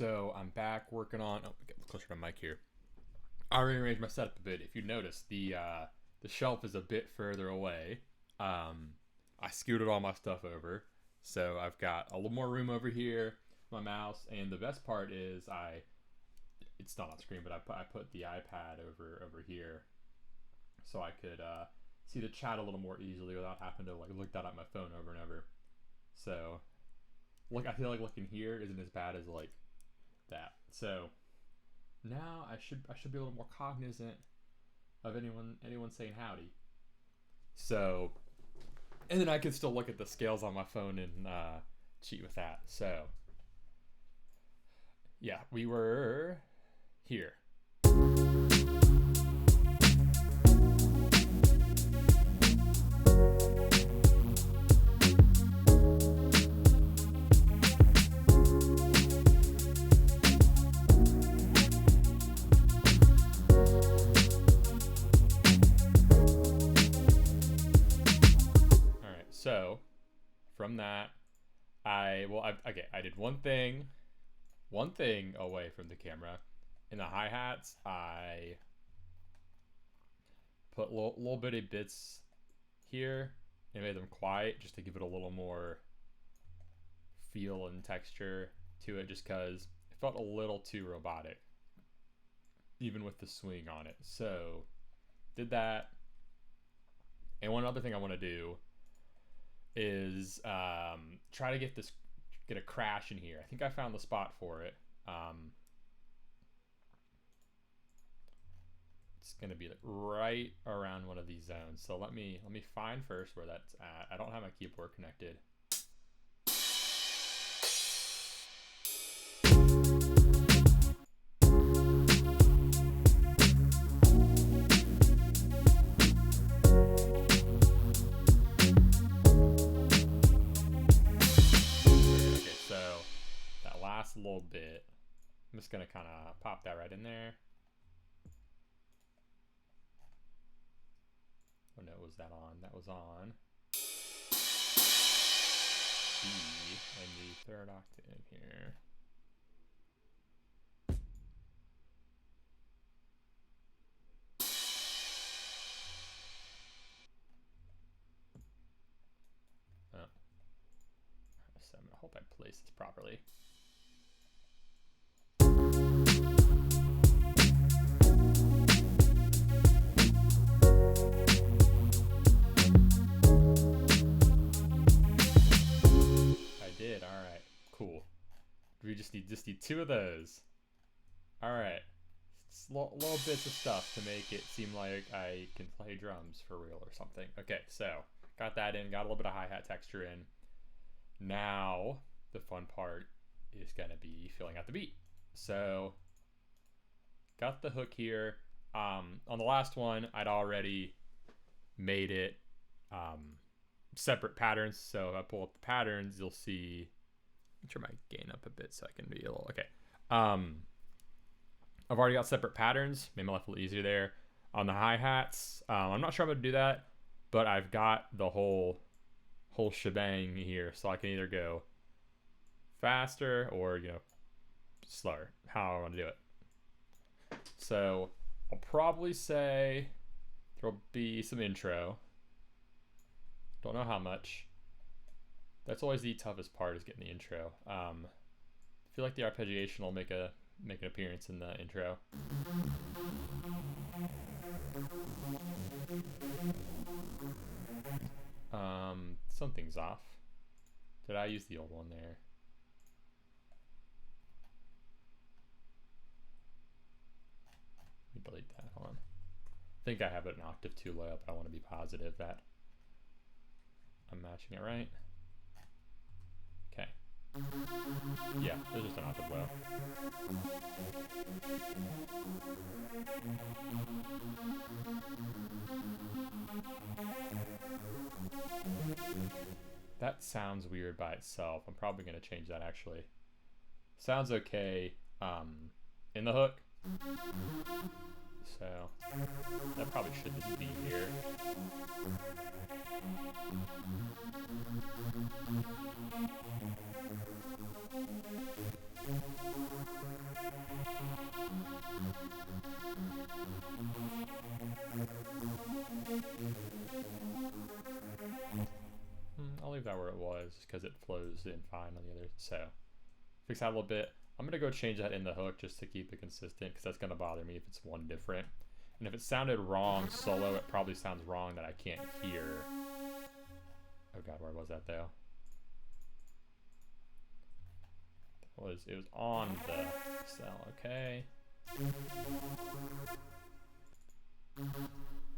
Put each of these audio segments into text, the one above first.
So I'm back working on. Oh, get closer to the mic here. I rearranged my setup a bit. If you notice, the shelf is a bit further away. I scooted all my stuff over, so I've got a little more room over here. My mouse, and the best part is it's not on screen, but I put the iPad over here, so I could see the chat a little more easily without having to like look down at my phone over and over. So look, I feel like looking here isn't as bad as like that. So now I should be a little more cognizant of anyone saying howdy. So, and then I can still look at the scales on my phone and cheat with that. So yeah, we were here. So from that, I did one thing away from the camera. In the hi-hats, I put little bitty bits here and made them quiet just to give it a little more feel and texture to it, just because it felt a little too robotic, even with the swing on it. So did that. And one other thing I want to do is try to get a crash in here. I think I found the spot for it. It's gonna be like right around one of these zones. So let me find first where that's at. I don't have my keyboard connected. A little bit. I'm just gonna kind of pop that right in there. What note was that on? That was on B and the third octave here. Oh. So I hope I place this properly. Did. All right, cool. We just need two of those. All right, little bits of stuff to make it seem like I can play drums for real or something. Okay, so got that in, got a little bit of hi-hat texture in. Now the fun part is gonna be filling out the beat. So got the hook here. On the last one, I'd already made it separate patterns. So if I pull up the patterns, you'll see. Turn my gain up a bit so I can be a little okay. I've already got separate patterns. Made my life a little easier there. On the hi-hats, I'm not sure I'm gonna do that, but I've got the whole shebang here, so I can either go faster or slower, how I want to do it. So I'll probably say there'll be some intro. Don't know how much. That's always the toughest part, is getting the intro. I feel like the arpeggiation will make an appearance in the intro. Something's off. Did I use the old one there? Let me delete that. Hold on. I think I have it an octave too low, but I want to be positive that I'm matching it right. Okay. Yeah, there's just an octave low. That sounds weird by itself. I'm probably going to change that actually. Sounds okay in the hook. So that probably should just be here. windows just because it flows in fine on the other. So fix that a little bit. I'm gonna go change that in the hook just to keep it consistent, because that's gonna bother me if it's one different. And if it sounded wrong solo, it probably sounds wrong that I can't hear. Oh god, where was that though? It was on the cell, okay.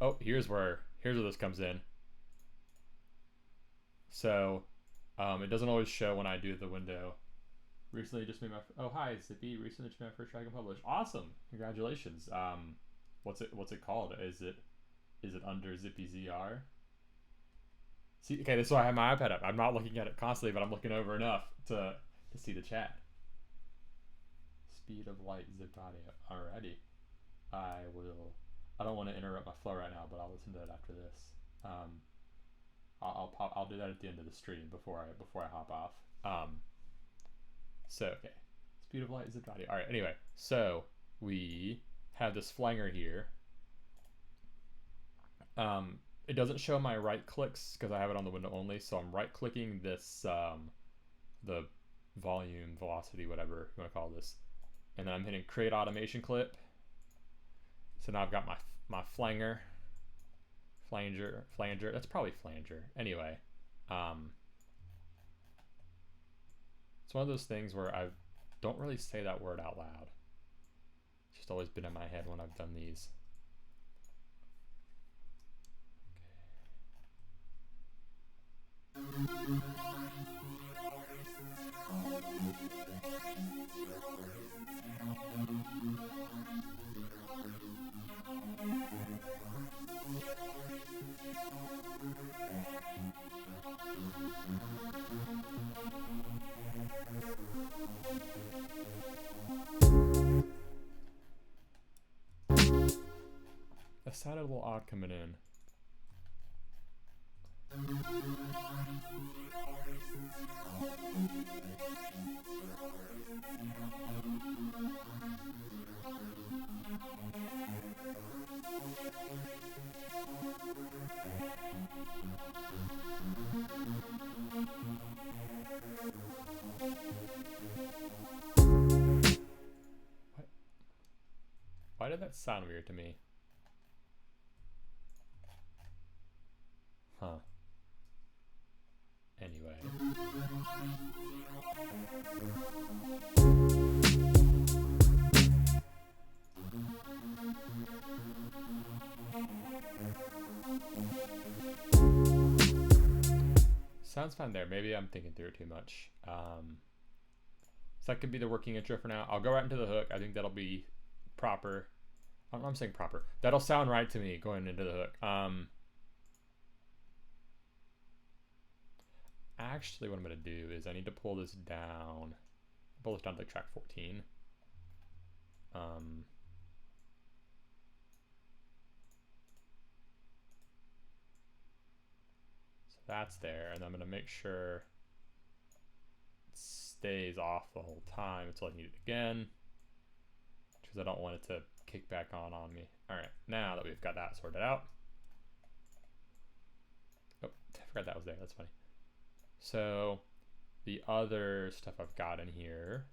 Oh, here's where this comes in. So, it doesn't always show when I do the window. Recently just made my, oh hi, Zippy, recently just made my first track and published. Awesome, congratulations. What's it called? Is it under Zippy ZR? See, okay, this is why I have my iPad up. I'm not looking at it constantly, but I'm looking over enough to see the chat. Speed of light zip audio. Alrighty. I don't want to interrupt my flow right now, but I'll listen to it after this. I'll do that at the end of the stream before I hop off. So okay. Speed of light zip audio. Alright, anyway. So we have this flanger here. It doesn't show my right clicks because I have it on the window only, so I'm right clicking this the volume, velocity, whatever you want to call this, and then I'm hitting create automation clip. So now I've got my flanger, that's probably flanger. Anyway, it's one of those things where I don't really say that word out loud. It's just always been in my head when I've done these. That sounded a little odd coming in. What? Why did that sound weird to me? Huh. Anyway. Sounds fine there. Maybe I'm thinking through it too much. So that could be the working intro for now. I'll go right into the hook. I think that'll be proper. I'm saying proper. That'll sound right to me going into the hook. Actually, what I'm going to do is I need to pull this down. Pull this down to like track 14. So that's there, and I'm going to make sure it stays off the whole time until I need it again, because I don't want it to kick back on me. All right, now that we've got that sorted out. Oh, I forgot that was there. That's funny. So the other stuff I've got in here.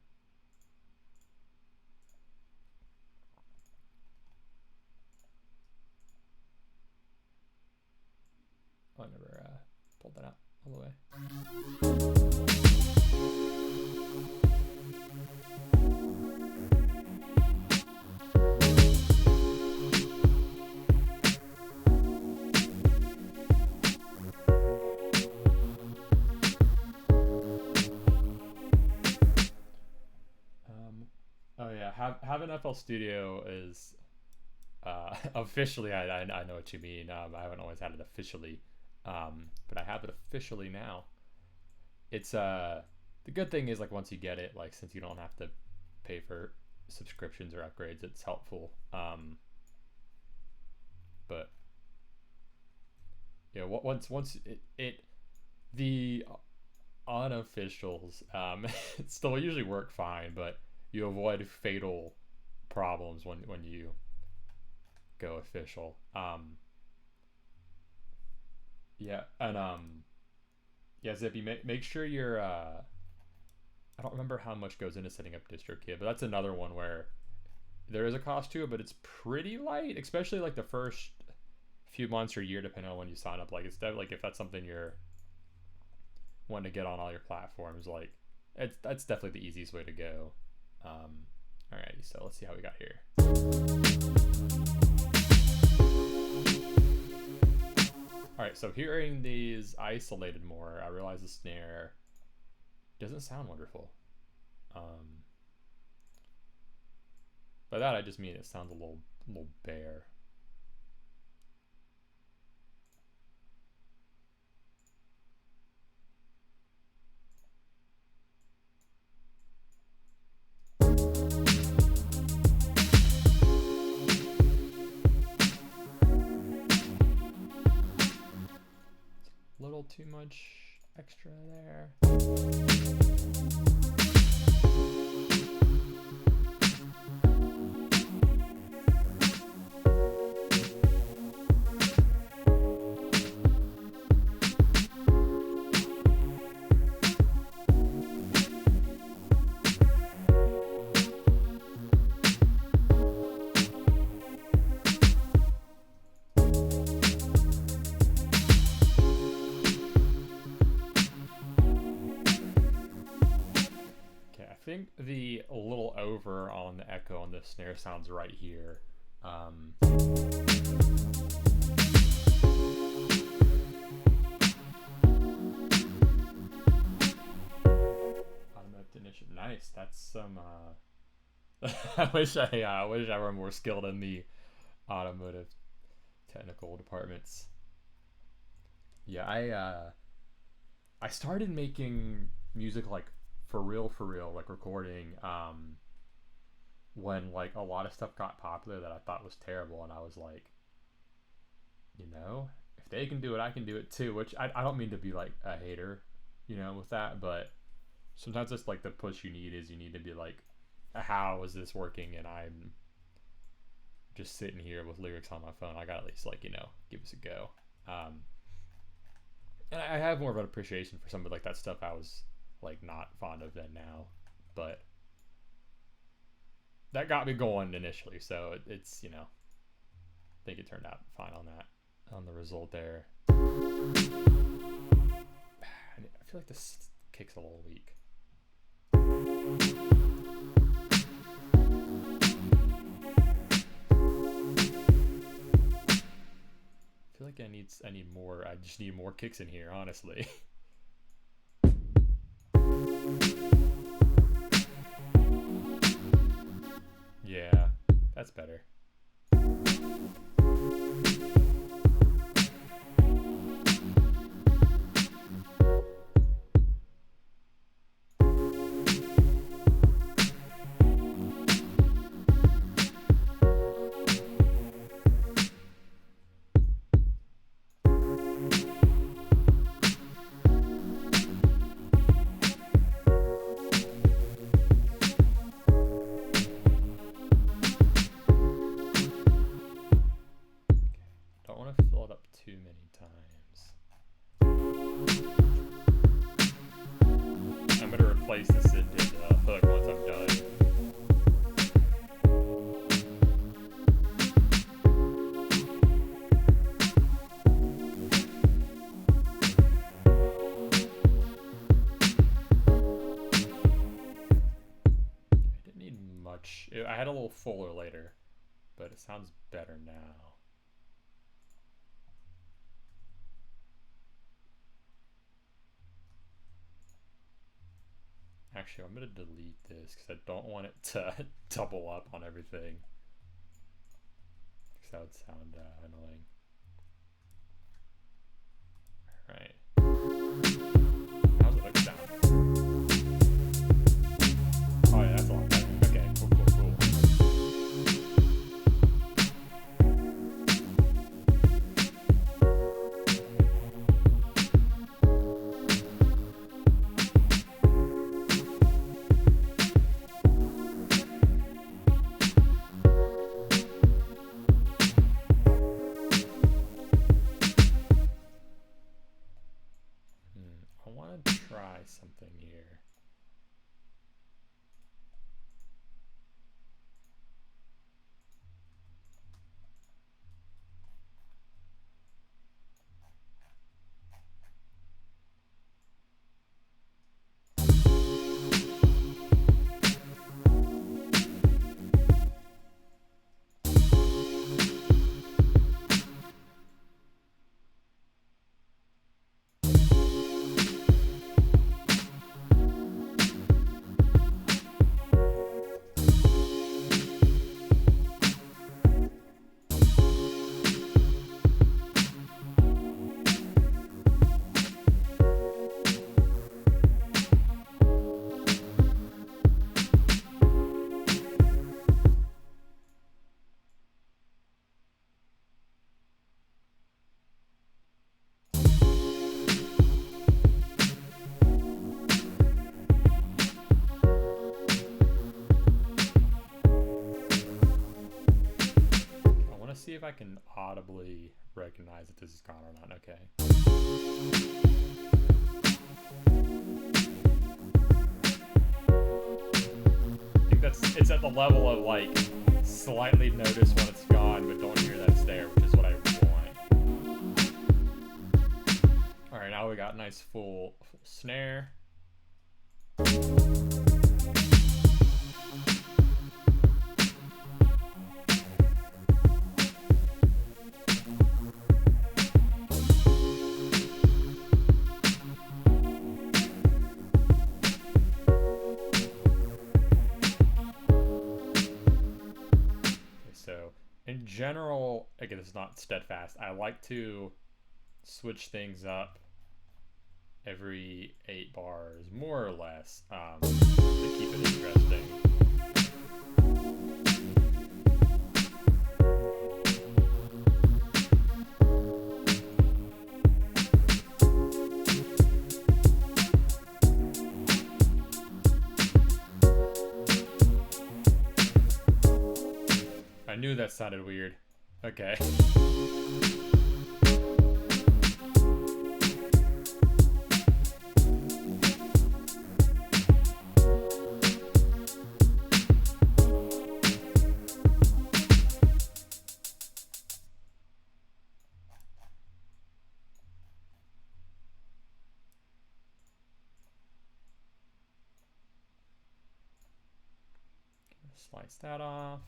Oh, I never pulled that out all the way. Oh yeah, having FL Studio is officially. I know what you mean. I haven't always had it officially, but I have it officially now. It's the good thing is, like, once you get it, like, since you don't have to pay for subscriptions or upgrades, it's helpful. But yeah, once the unofficials still usually work fine, but you avoid fatal problems when you go official. Yeah, and Yeah, Zippy, make sure you're. I don't remember how much goes into setting up DistroKid, but that's another one where there is a cost to it, but it's pretty light, especially like the first few months or year, depending on when you sign up. Like it's definitely like if that's something you're wanting to get on all your platforms, like that's definitely the easiest way to go. Alrighty, so let's see how we got here. Alright, so hearing these isolated more, I realize the snare doesn't sound wonderful. By that I just mean it sounds a little bare. Little too much extra there. I think the a little over on the echo on the snare sounds right here. Automotive technician, nice. That's some. I wish I were more skilled in the automotive technical departments. Yeah, I started making music like for real, like recording, when like a lot of stuff got popular that I thought was terrible, and I was like, if they can do it, I can do it too. Which I don't mean to be like a hater, with that, but sometimes it's like the push you need is you need to be like, how is this working? And I'm just sitting here with lyrics on my phone. I gotta at least like give this a go. And I have more of an appreciation for some of like that stuff I was like not fond of than now, but that got me going initially, so it's I think it turned out fine on the result there. I feel like this kick's a little weak. I feel like I need more. I just need more kicks in here, honestly. Yeah, that's better. This into the hook once I'm done. I didn't need much. I had a little fuller later, but it sounds better now. Actually, I'm going to delete this because I don't want it to double up on everything. Because that would sound annoying. Alright. How's the hook sound? Oh yeah, that's a lot better. Okay, cool. I can audibly recognize that this is gone or not. Okay. I think it's at the level of like slightly notice when it's gone, but don't hear that it's there, which is what I want. All right, now we got nice full snare. In general, again, this is not steadfast. I like to switch things up every 8 bars, more or less, to keep it interesting. I knew that sounded weird. Okay. Slice that off.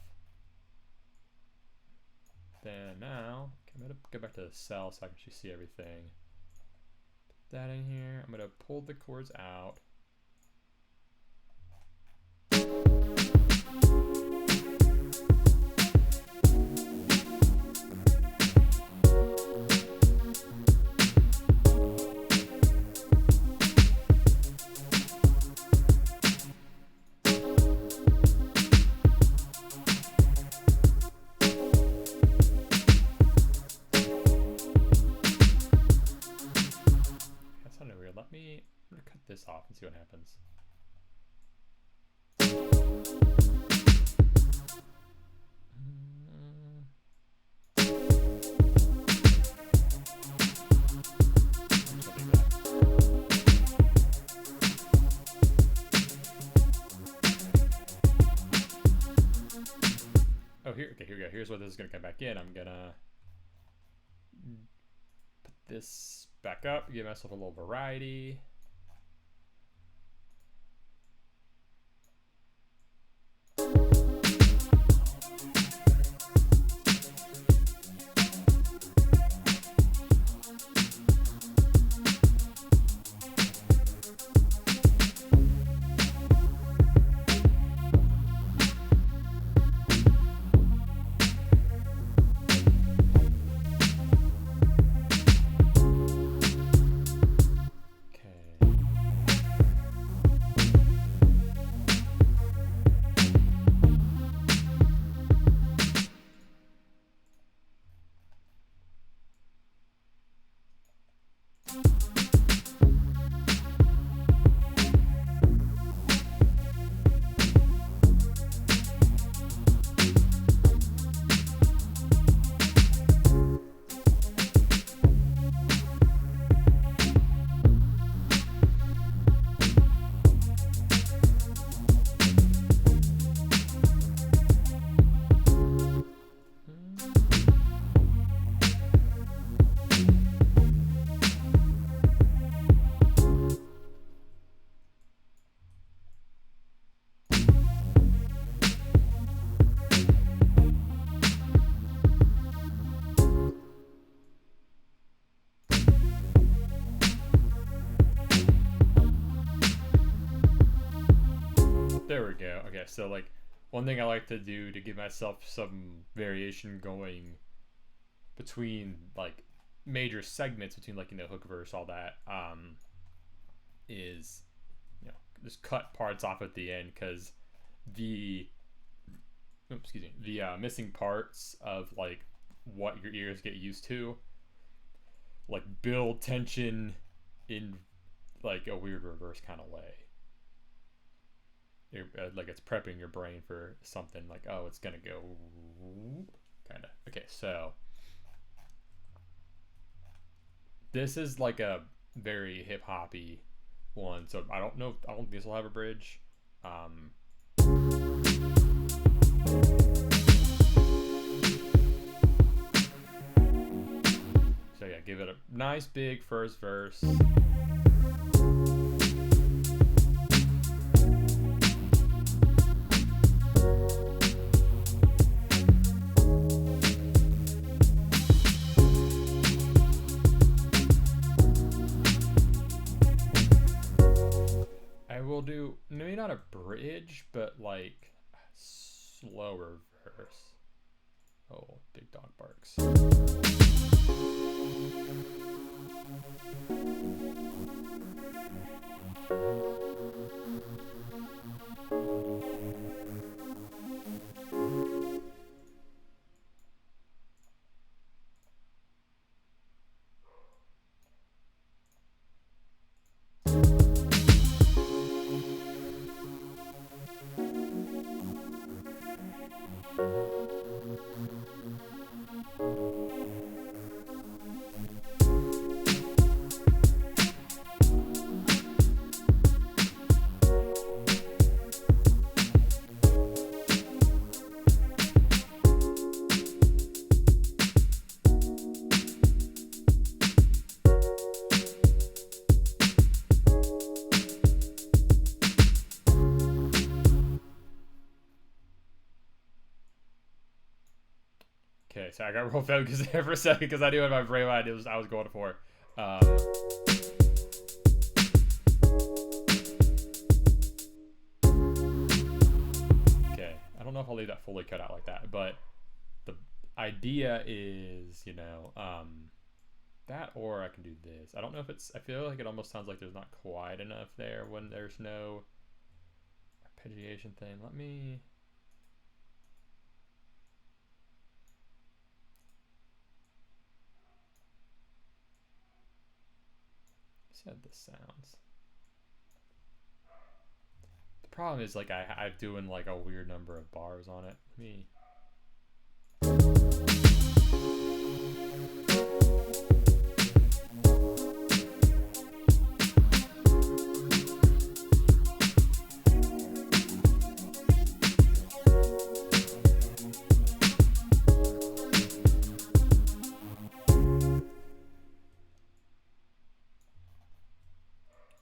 Then now, I'm going to go back to the cell so I can actually see everything. Put that in here. I'm going to pull the chords out. I'm gonna cut this off and see what happens. Oh, here we go. Here's where this is gonna come back in. I'm gonna put this back up, give myself a little variety. There we go. Okay, so like one thing I like to do to give myself some variation going between like major segments between like, you know, hook verse, all that, is, you know, just cut parts off at the end, because the missing parts of like what your ears get used to like build tension in like a weird reverse kind of way. Like it's prepping your brain for something like, oh, it's gonna go kind of. Okay, so this is like a very hip hoppy one. So I don't know. I don't think this will have a bridge. So yeah, give it a nice big first verse. I will do maybe not a bridge, but like a slower verse. Oh, big dog barks. Okay, so I got real focused there for a second because I knew in my brain what I was going for. Okay, I don't know if I'll leave that fully cut out like that, but the idea is, that, or I can do this. I don't know if it's, I feel like it almost sounds like there's not quite enough there when there's no arpeggiation thing. Let me... see how this sounds. The problem is, like, I'm doing like a weird number of bars on it. Let me...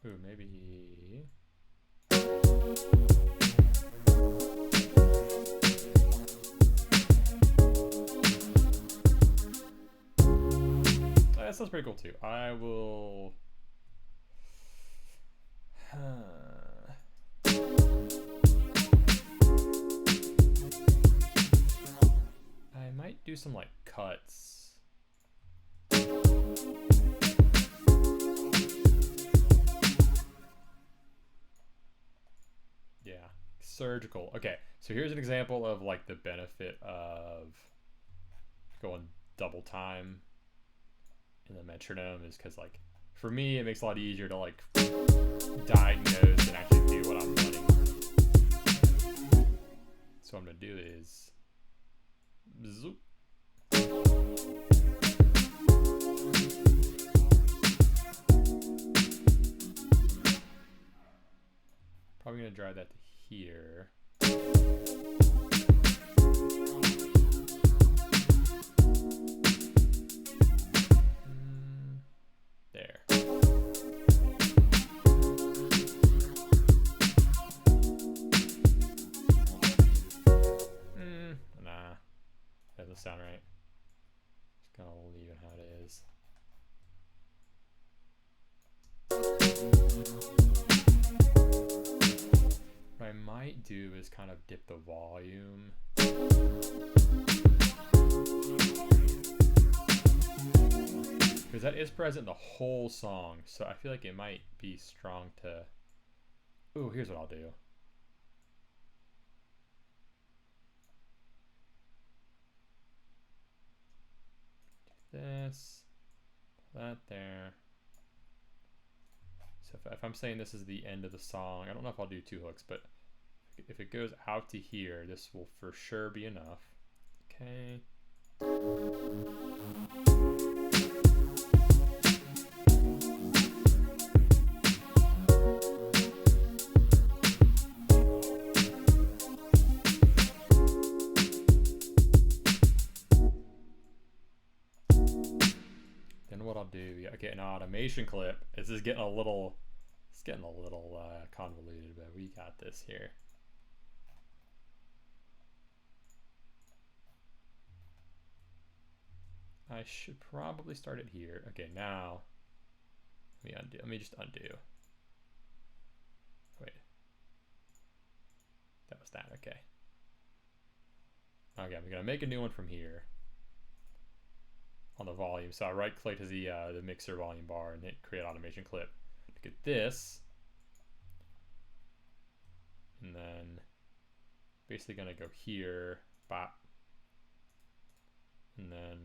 Ooh, maybe... Oh, that sounds pretty cool too. I will... I might do some, like, cuts. Yeah, surgical. Okay, so here's an example of like the benefit of going double time in the metronome is because, like, for me it makes it a lot easier to like diagnose and actually do what I'm running. So what I'm gonna do is zoop. Probably gonna drive that to here. There. Nah. Doesn't sound right. Just gonna leave it how it is. What I might do is kind of dip the volume. Because that is present in the whole song, so I feel like it might be strong to... Ooh, here's what I'll do. This, that there. So if I'm saying this is the end of the song, I don't know if I'll do two hooks, but if it goes out to here, this will for sure be enough. Okay. Then what I'll do, yeah, get an automation clip. This is getting a little, convoluted, but we got this here. I should probably start it here. Okay, now let me undo. Let me just undo. Wait, that was that. Okay. Okay, I'm gonna make a new one from here on the volume. So I right click to the mixer volume bar and hit create automation clip to get this, and then basically gonna go here, bop, and then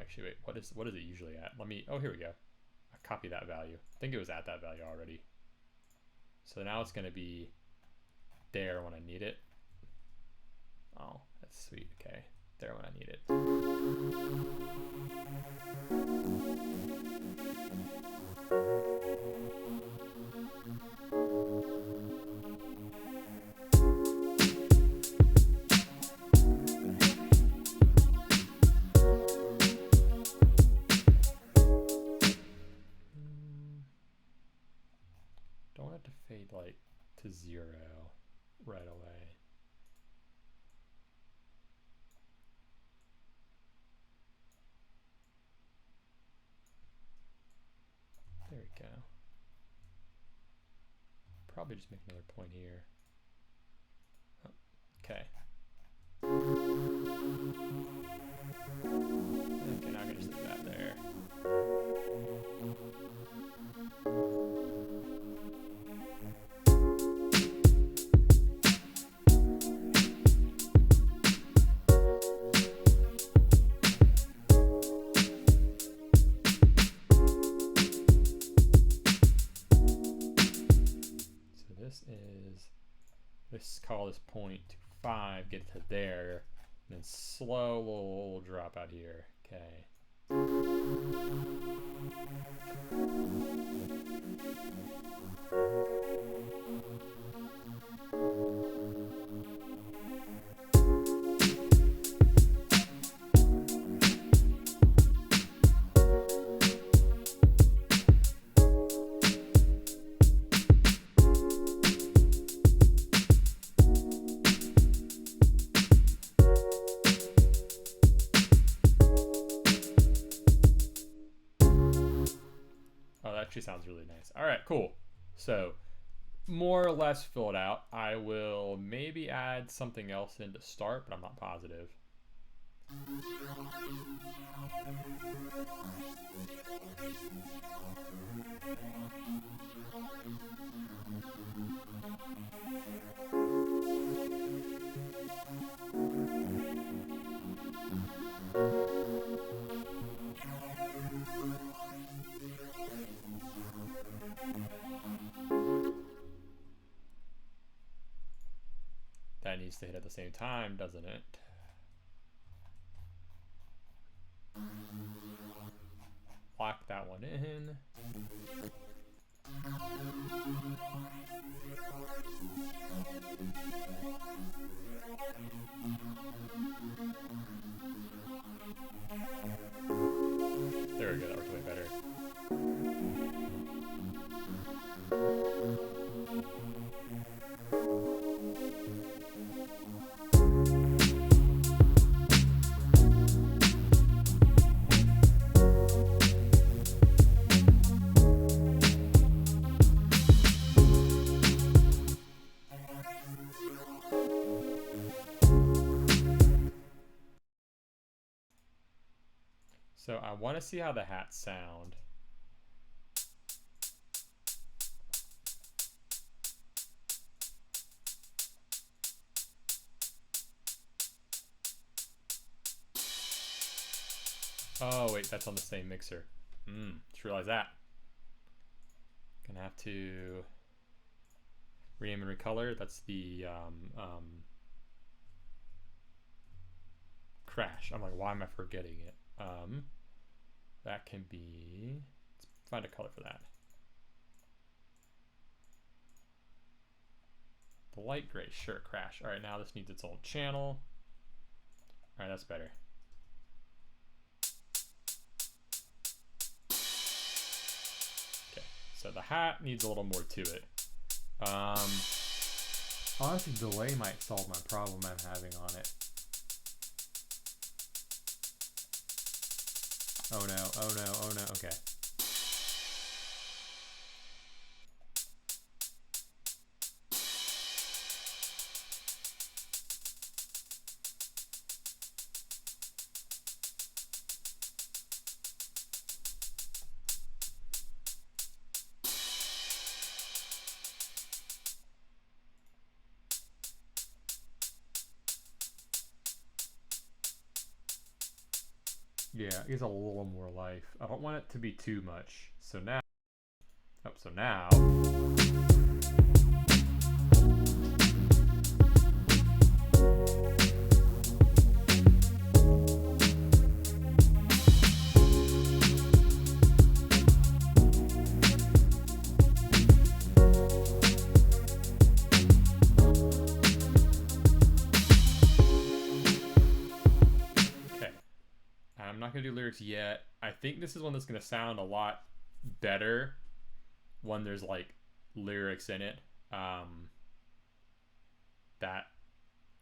actually wait, what is it usually at? Let me, oh, here we go. I copy that value. I think it was at that value already. So now it's gonna be there when I need it. Oh, that's sweet. Okay, there when I need it. Don't want it to fade like to 0 right away. There we go. Probably just make another point here. Oh, okay. Okay, now I can just leave that there. Let's call this point to 5, get to there, and then slow little drop out here. Okay. Actually sounds really nice. All right, cool. So more or less fill it out. I will maybe add something else in to start, but I'm not positive. That needs to hit at the same time, doesn't it? Lock that one in. There we go, that worked way better. So I want to see how the hats sound. Oh wait, that's on the same mixer. Just realized that. Gonna have to rename and recolor. That's the Crash. I'm like, why am I forgetting it? That can be, let's find a color for that. The light gray, sure, Crash. All right, now this needs its own channel. All right, that's better. Okay, so the hat needs a little more to it. Honestly, delay might solve my problem I'm having on it. Oh no, oh no, oh no, okay. Yeah, it gives a little more life. I don't want it to be too much. So now, I'm not going to do lyrics yet. I think this is one that's going to sound a lot better when there's like lyrics in it. That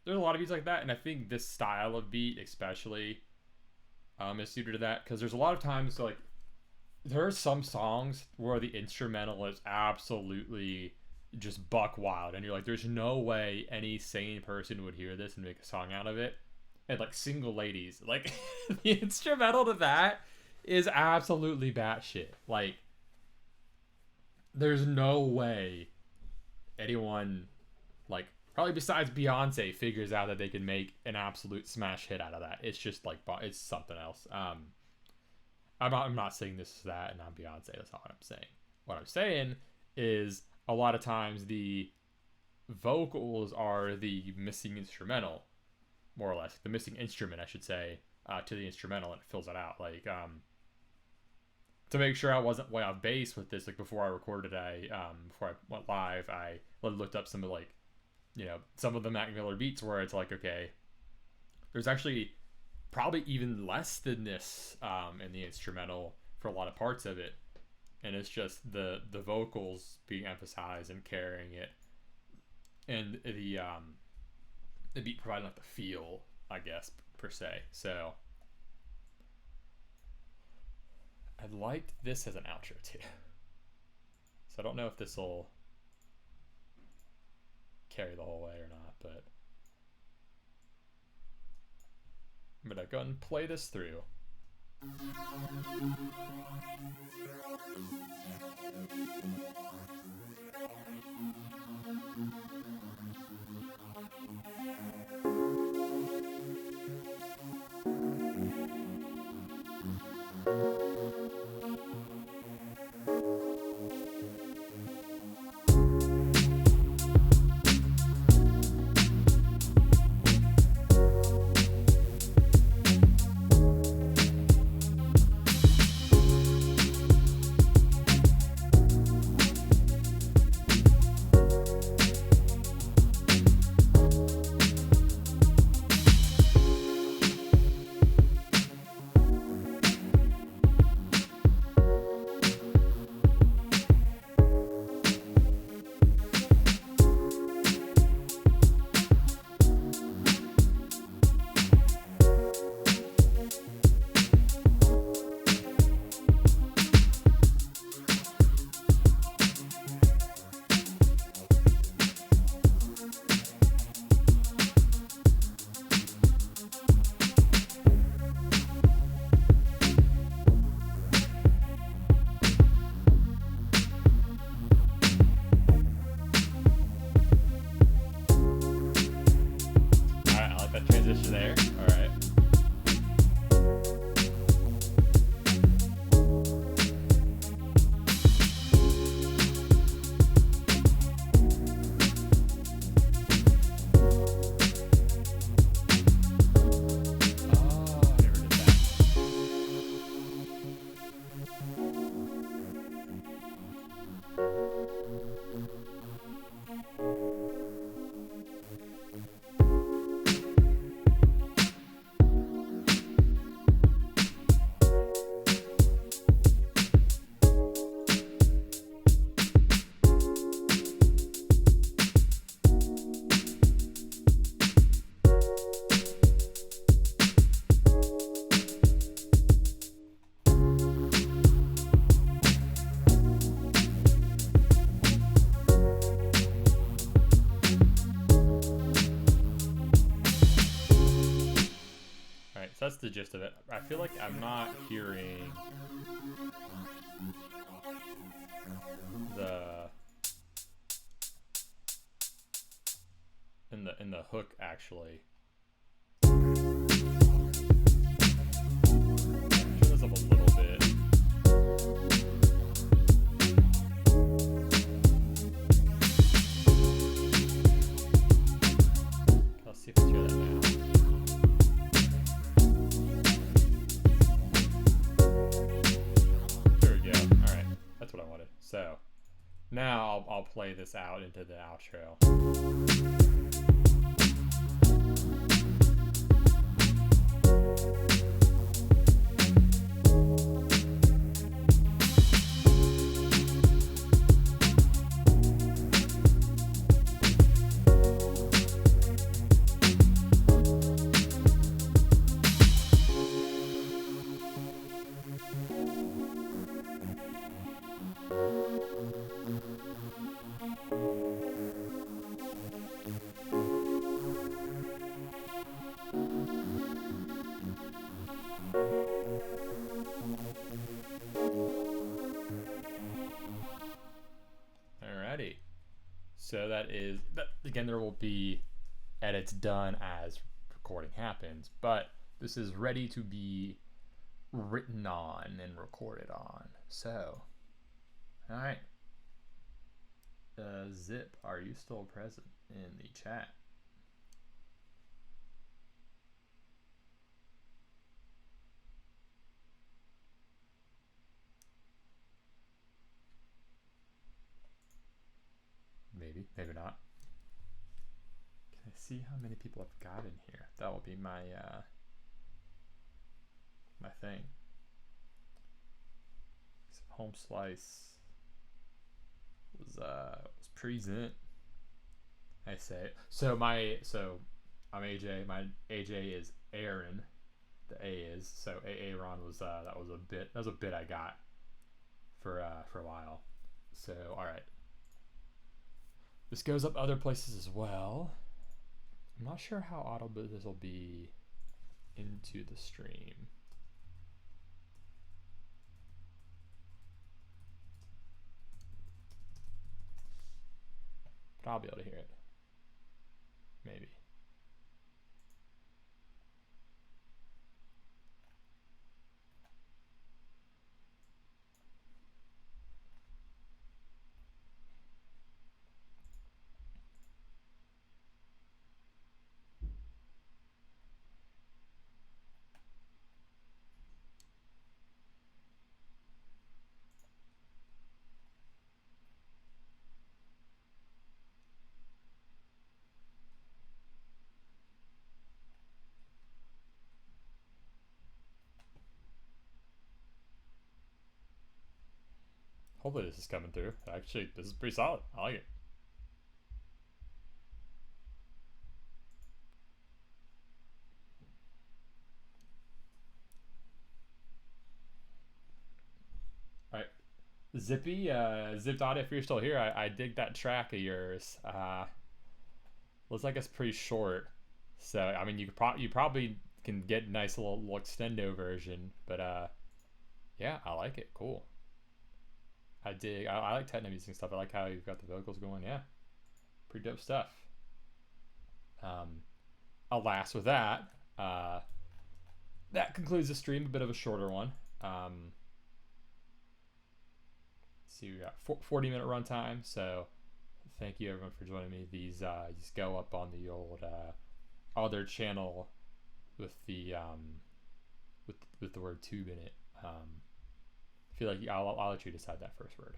there's a lot of beats like that, and I think this style of beat especially is suited to that, because there's a lot of times like there are some songs where the instrumental is absolutely just buck wild, and you're like, there's no way any sane person would hear this and make a song out of it. And like Single Ladies, like the instrumental to that is absolutely batshit. Like, there's no way anyone, like, probably besides Beyonce, figures out that they can make an absolute smash hit out of that. It's just like, it's something else. I'm not saying this is that, and I'm Beyonce. That's not what I'm saying. What I'm saying is a lot of times the vocals are the missing instrumental. More or less, the missing instrument, I should say, to the instrumental, and it fills it out. Like, to make sure I wasn't way off base with this, like before I recorded, before I went live, I looked up some of like, you know, some of the Mac Miller beats where it's like, okay, there's actually probably even less than this in the instrumental for a lot of parts of it, and it's just the vocals being emphasized and carrying it, and the beat providing like the feel, I guess, per se. So I liked this as an outro too. So I don't know if this will carry the whole way or not, but I'm gonna go ahead and play this through. Transition there. All right. that's the gist of it. I feel like I'm not hearing the in the hook actually. Turn this up a little bit. Let's see if we hear that now. There we go. All right, that's what I wanted. So now I'll play this out into the outro. Alrighty. So that is that again. There will be edits done as recording happens, but this is ready to be written on and recorded on. So, all right. Zip, are you still present in the chat? Maybe, maybe not. Can I see how many people I've got in here? That will be my my thing. Home slice was present. I say so. I'm AJ. My AJ is Aaron. The A is so Aaron was that was a bit I got for a while. So all right. This goes up other places as well. I'm not sure how audible this will be into the stream. But I'll be able to hear it. Maybe. Hopefully this is coming through. Actually, this is pretty solid. I like it. All right. Zippy, Zipped Audio, if you're still here, I dig that track of yours. Looks like it's pretty short. So, I mean, you probably can get a nice little extendo version. But, yeah, I like it. Cool. I dig. I like techno music and stuff. I like how you've got the vocals going. Yeah, pretty dope stuff. Alas, with that, that concludes the stream. A bit of a shorter one. Let's see, we got 40-minute runtime. So, thank you everyone for joining me. These go up on the old other channel with the with the word tube in it. Feel like I'll let you decide that first word.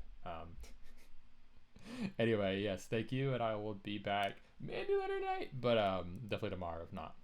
Anyway, yes, thank you, and I will be back maybe later tonight, but definitely tomorrow if not.